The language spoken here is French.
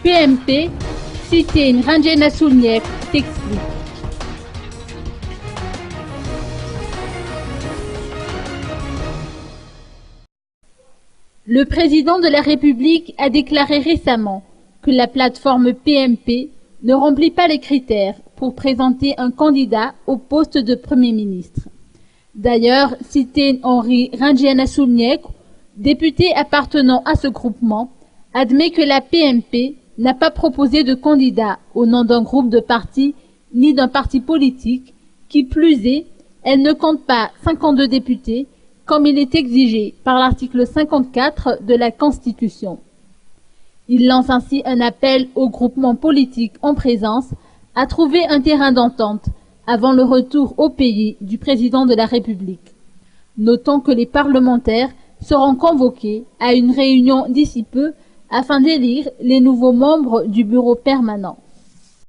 PMP, Sitine Ranjena Soulniek t'explique. Le président de la République a déclaré récemment que la plateforme PMP ne remplit pas les critères pour présenter un candidat au poste de Premier ministre. D'ailleurs, Sitine Henri Ranjena Soulniek, député appartenant à ce groupement, admet que la PMP n'a pas proposé de candidat au nom d'un groupe de partis ni d'un parti politique, qui plus est, elle ne compte pas 52 députés, comme il est exigé par l'article 54 de la Constitution. Il lance ainsi un appel aux groupements politiques en présence à trouver un terrain d'entente avant le retour au pays du président de la République. Notons que les parlementaires seront convoqués à une réunion d'ici peu afin d'élire les nouveaux membres du bureau permanent.